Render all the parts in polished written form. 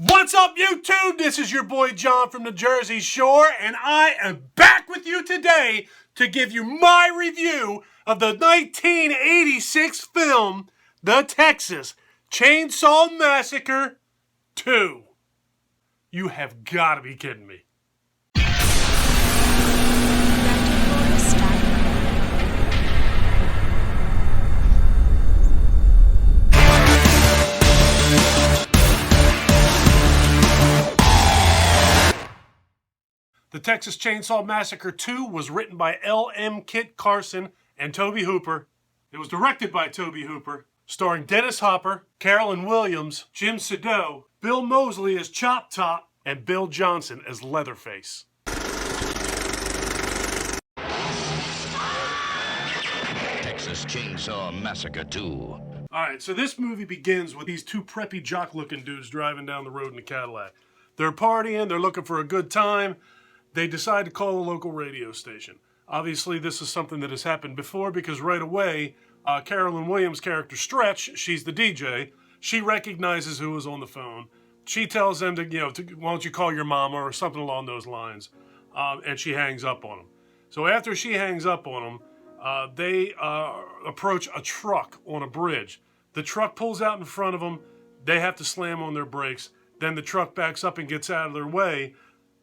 What's up, YouTube? This is your boy John from the Jersey Shore, and I am back with you today to give you my review of the 1986 film, The Texas Chainsaw Massacre 2. You have got to be kidding me. The Texas Chainsaw Massacre 2 was written by L.M. Kit Carson and Tobe Hooper. It was directed by Tobe Hooper, starring Dennis Hopper, Carolyn Williams, Jim Siedow, Bill Moseley as Chop Top, and Bill Johnson as Leatherface. Texas Chainsaw Massacre 2. Alright, so this movie begins with these two preppy jock-looking dudes driving down the road in a Cadillac. They're partying, they're looking for a good time. They decide to call a local radio station. Obviously, this is something that has happened before because right away, Carolyn Williams' character, Stretch, she's the DJ, she recognizes who is on the phone. She tells them to, why don't you call your mama or something along those lines, and she hangs up on them. So after she hangs up on them, they approach a truck on a bridge. The truck pulls out in front of them. They have to slam on their brakes. Then the truck backs up and gets out of their way.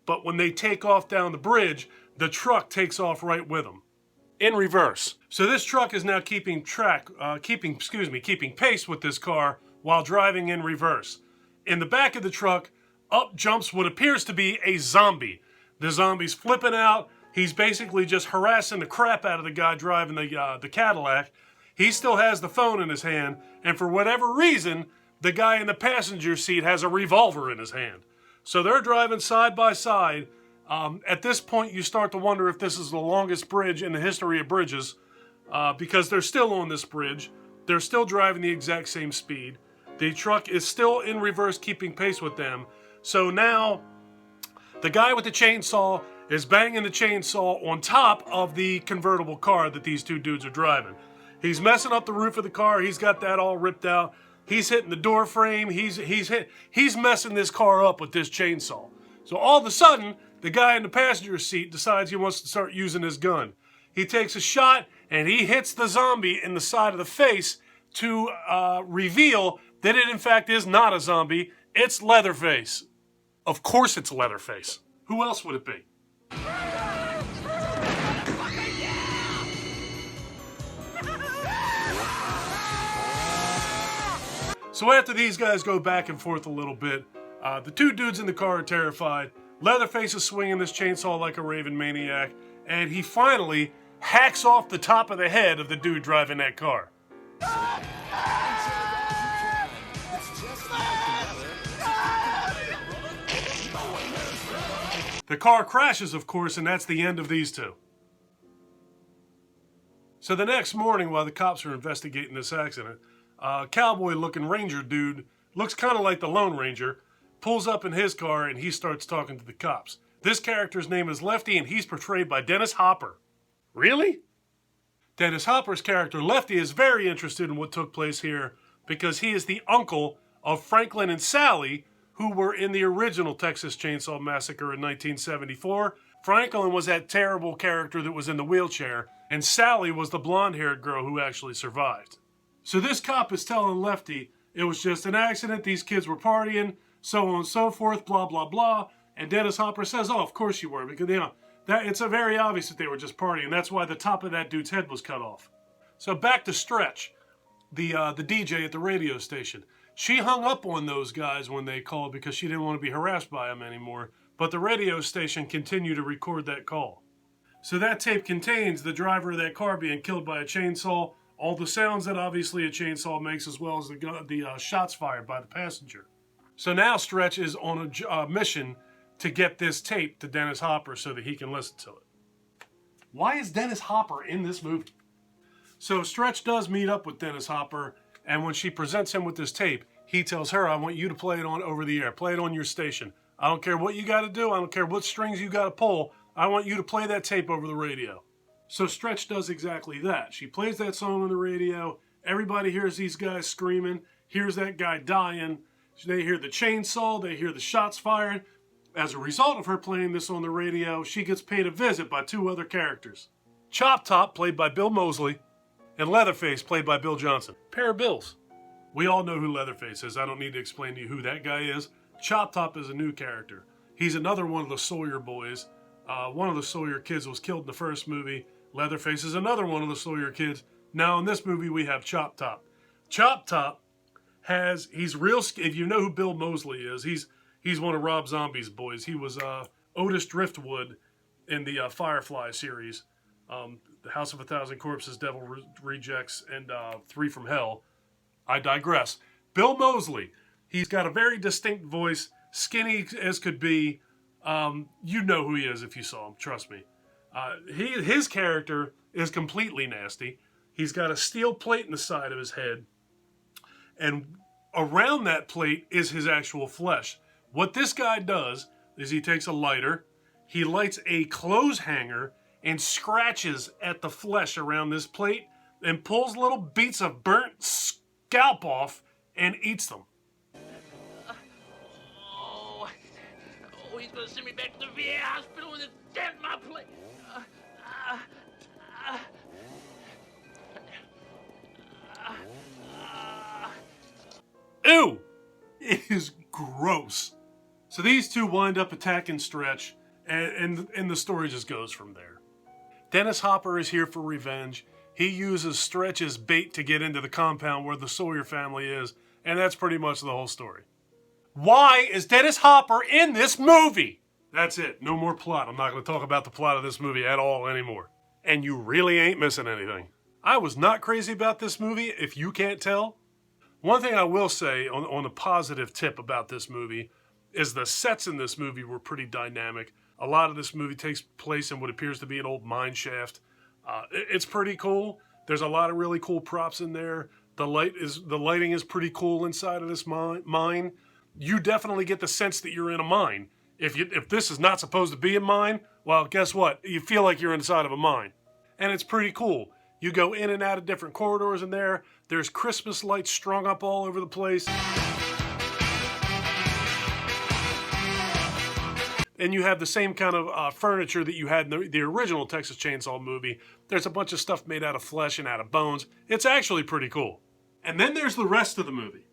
But when they take off down the bridge, the truck takes off right with them, in reverse. So this truck is now keeping pace with this car while driving in reverse. In the back of the truck, up jumps what appears to be a zombie. The zombie's flipping out. He's basically just harassing the crap out of the guy driving the Cadillac. He still has the phone in his hand, and for whatever reason, the guy in the passenger seat has a revolver in his hand. So they're driving side by side. At this point, you start to wonder if this is the longest bridge in the history of bridges, because they're still on this bridge. They're still driving the exact same speed. The truck is still in reverse, keeping pace with them. So now, the guy with the chainsaw is banging the chainsaw on top of the convertible car that these two dudes are driving. He's messing up the roof of the car. He's got that all ripped out. He's hitting the door frame. He's messing this car up with this chainsaw. So all of a sudden, the guy in the passenger seat decides he wants to start using his gun. He takes a shot and he hits the zombie in the side of the face to reveal that it in fact is not a zombie. It's Leatherface. Of course it's Leatherface. Who else would it be? So after these guys go back and forth a little bit, the two dudes in the car are terrified. Leatherface is swinging this chainsaw like a raving maniac, and he finally hacks off the top of the head of the dude driving that car. The car crashes, of course, and that's the end of these two. So the next morning, while the cops are investigating this accident, cowboy-looking ranger dude, looks kind of like the Lone Ranger, pulls up in his car and he starts talking to the cops. This character's name is Lefty and he's portrayed by Dennis Hopper. Really? Dennis Hopper's character, Lefty, is very interested in what took place here because he is the uncle of Franklin and Sally, who were in the original Texas Chainsaw Massacre in 1974. Franklin was that terrible character that was in the wheelchair, and Sally was the blonde-haired girl who actually survived. So this cop is telling Lefty it was just an accident, these kids were partying, so on and so forth, blah, blah, blah. And Dennis Hopper says, oh, of course you were, because, it's very obvious that they were just partying. That's why the top of that dude's head was cut off. So back to Stretch, the DJ at the radio station. She hung up on those guys when they called because she didn't want to be harassed by them anymore, but the radio station continued to record that call. So that tape contains the driver of that car being killed by a chainsaw, all the sounds that obviously a chainsaw makes, as well as the shots fired by the passenger. So now Stretch is on a mission to get this tape to Dennis Hopper so that he can listen to it. Why is Dennis Hopper in this movie? So Stretch does meet up with Dennis Hopper, and when she presents him with this tape, he tells her, I want you to play it on over the air. Play it on your station. I don't care what you got to do. I don't care what strings you got to pull. I want you to play that tape over the radio. So Stretch does exactly that. She plays that song on the radio. Everybody hears these guys screaming, hears that guy dying. They hear the chainsaw, they hear the shots fired. As a result of her playing this on the radio, she gets paid a visit by two other characters. Chop Top, played by Bill Moseley, and Leatherface, played by Bill Johnson. Pair of bills. We all know who Leatherface is. I don't need to explain to you who that guy is. Chop Top is a new character. He's another one of the Sawyer boys. One of the Sawyer kids was killed in the first movie. Leatherface is another one of the Sawyer kids. Now in this movie we have Chop Top. Chop Top he's real, if you know who Bill Moseley is, he's one of Rob Zombie's boys. He was Otis Driftwood in the Firefly series. The House of a Thousand Corpses, Devil Rejects, and Three from Hell. I digress. Bill Moseley, he's got a very distinct voice, skinny as could be. You know who he is if you saw him, trust me. His character is completely nasty. He's got a steel plate in the side of his head, and around that plate is his actual flesh. What this guy does is he takes a lighter, he lights a clothes hanger, and scratches at the flesh around this plate, and pulls little beats of burnt scalp off and eats them. He's gonna send me back to the VA hospital with a dent in my plate. Ew! It is gross. So these two wind up attacking Stretch, and the story just goes from there. Dennis Hopper is here for revenge. He uses Stretch as bait to get into the compound where the Sawyer family is, and that's pretty much the whole story. Why is Dennis Hopper in this movie? That's it. No more plot. I'm not going to talk about the plot of this movie at all anymore. And you really ain't missing anything. I was not crazy about this movie, if you can't tell. One thing I will say on a positive tip about this movie is the sets in this movie were pretty dynamic. A lot of this movie takes place in what appears to be an old mine shaft. It's pretty cool. There's a lot of really cool props in there. The lighting is pretty cool inside of this mine. You definitely get the sense that you're in a mine. If this is not supposed to be a mine, well, guess what? You feel like you're inside of a mine. And it's pretty cool. You go in and out of different corridors in there. There's Christmas lights strung up all over the place. And you have the same kind of furniture that you had in the original Texas Chainsaw movie. There's a bunch of stuff made out of flesh and out of bones. It's actually pretty cool. And then there's the rest of the movie.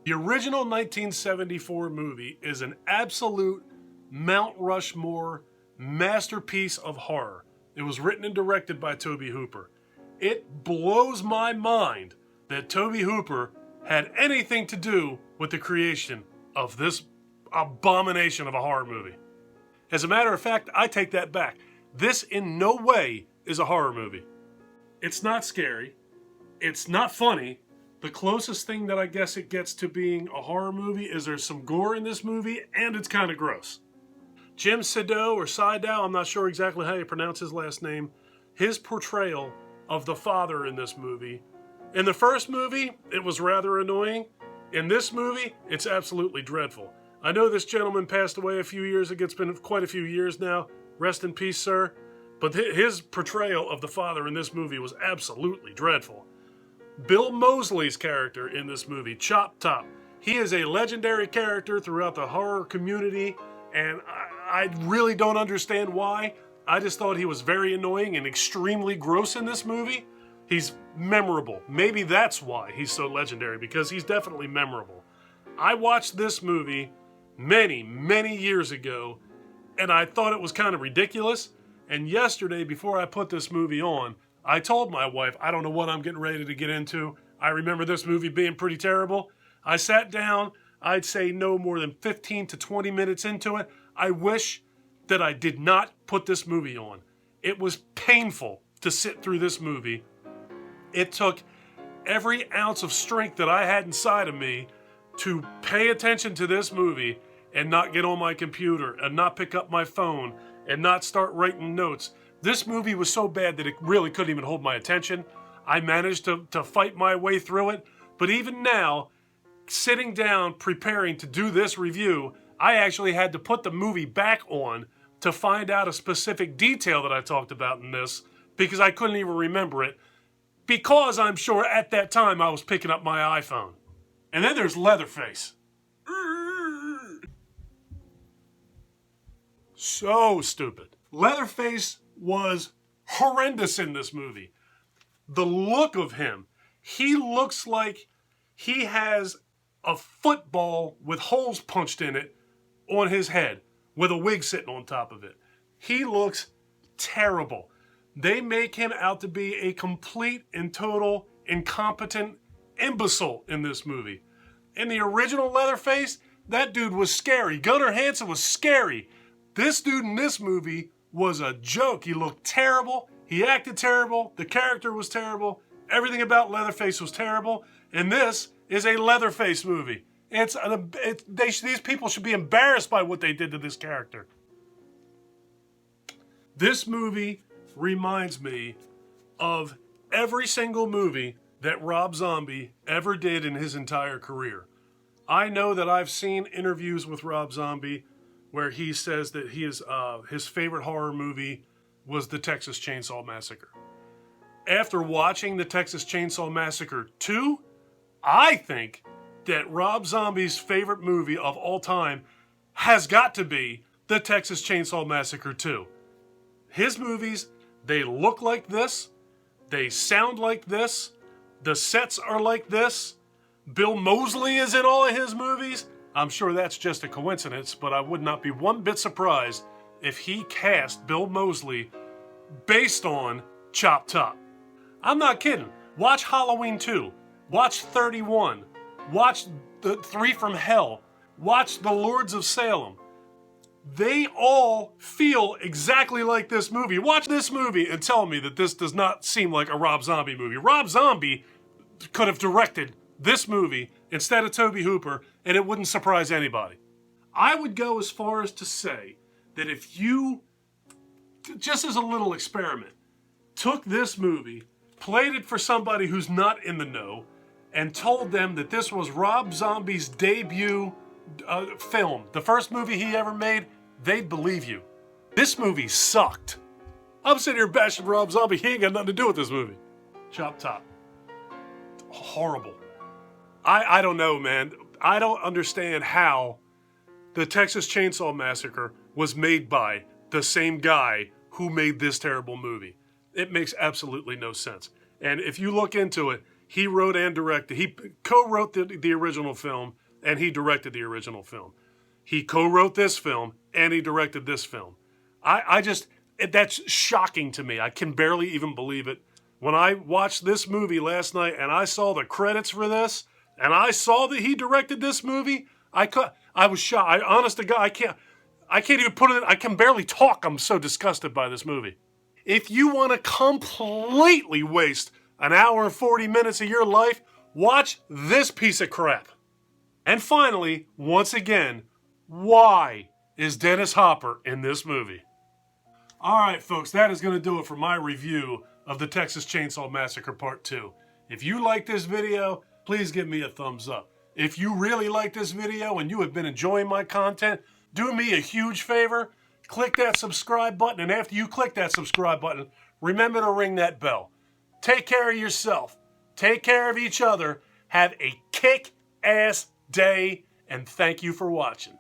The original 1974 movie is an absolute Mount Rushmore masterpiece of horror. It was written and directed by Tobe Hooper. It blows my mind that Tobe Hooper had anything to do with the creation of this abomination of a horror movie. As a matter of fact, I take that back. This in no way is a horror movie. It's not scary. It's not funny. The closest thing that I guess it gets to being a horror movie is there's some gore in this movie, and it's kind of gross. Jim Siedow, or Siedow, I'm not sure exactly how you pronounce his last name, his portrayal of the father in this movie. In the first movie, it was rather annoying. In this movie, it's absolutely dreadful. I know this gentleman passed away a few years ago. It's been quite a few years now. Rest in peace, sir. But his portrayal of the father in this movie was absolutely dreadful. Bill Moseley's character in this movie, Chop Top, he is a legendary character throughout the horror community, and I really don't understand why. I just thought he was very annoying and extremely gross in this movie. He's memorable. Maybe that's why he's so legendary, because he's definitely memorable. I watched this movie many, many years ago, and I thought it was kind of ridiculous. And yesterday, before I put this movie on, I told my wife, I don't know what I'm getting ready to get into. I remember this movie being pretty terrible. I sat down, I'd say no more than 15 to 20 minutes into it. I wish that I did not put this movie on. It was painful to sit through this movie. It took every ounce of strength that I had inside of me to pay attention to this movie and not get on my computer and not pick up my phone and not start writing notes. This movie was so bad that it really couldn't even hold my attention. I managed to fight my way through it. But even now, sitting down preparing to do this review, I actually had to put the movie back on to find out a specific detail that I talked about in this, because I couldn't even remember it, because I'm sure at that time I was picking up my iPhone. And then there's Leatherface. So stupid. Leatherface was horrendous in this movie. The look of him, he looks like he has a football with holes punched in it on his head with a wig sitting on top of it. He looks terrible. They make him out to be a complete and total incompetent imbecile in this movie. In the original Leatherface, that dude was scary. Gunnar Hansen was scary. This dude in this movie was a joke. He looked terrible. He acted terrible. The character was terrible. Everything about Leatherface was terrible. And this is a Leatherface movie. These people should be embarrassed by what they did to this character. This movie reminds me of every single movie that Rob Zombie ever did in his entire career. I know that I've seen interviews with Rob Zombie where he says that his favorite horror movie was the Texas Chainsaw Massacre. After watching the Texas Chainsaw Massacre 2, I think that Rob Zombie's favorite movie of all time has got to be the Texas Chainsaw Massacre 2. His movies, they look like this, they sound like this, the sets are like this. Bill Moseley is in all of his movies. I'm sure that's just a coincidence, but I would not be one bit surprised if he cast Bill Moseley based on Chop Top. I'm not kidding. Watch Halloween 2. Watch 31. Watch the 3 from Hell. Watch The Lords of Salem. They all feel exactly like this movie. Watch this movie and tell me that this does not seem like a Rob Zombie movie. Rob Zombie could have directed this movie instead of Tobe Hooper, and it wouldn't surprise anybody. I would go as far as to say that if you, just as a little experiment, took this movie, played it for somebody who's not in the know, and told them that this was Rob Zombie's debut film, the first movie he ever made, they'd believe you. This movie sucked. I'm sitting here bashing Rob Zombie. He ain't got nothing to do with this movie. Chop Top. Horrible. I don't know, man. I don't understand how the Texas Chainsaw Massacre was made by the same guy who made this terrible movie. It makes absolutely no sense. And if you look into it, he wrote and directed. He co-wrote the original film, and he directed the original film. He co-wrote this film, and he directed this film. That's shocking to me. I can barely even believe it. When I watched this movie last night, and I saw the credits for this, and I saw that he directed this movie, I was shocked. Honest to God, I can't even put it. I can barely talk. I'm so disgusted by this movie. If you want to completely waste an hour and 40 minutes of your life, watch this piece of crap. And finally, once again, why is Dennis Hopper in this movie? All right, folks, that is going to do it for my review of the Texas Chainsaw Massacre Part 2. If you like this video, please give me a thumbs up. If you really like this video and you have been enjoying my content, do me a huge favor. Click that subscribe button, and after you click that subscribe button, remember to ring that bell. Take care of yourself. Take care of each other. Have a kick-ass day, and thank you for watching.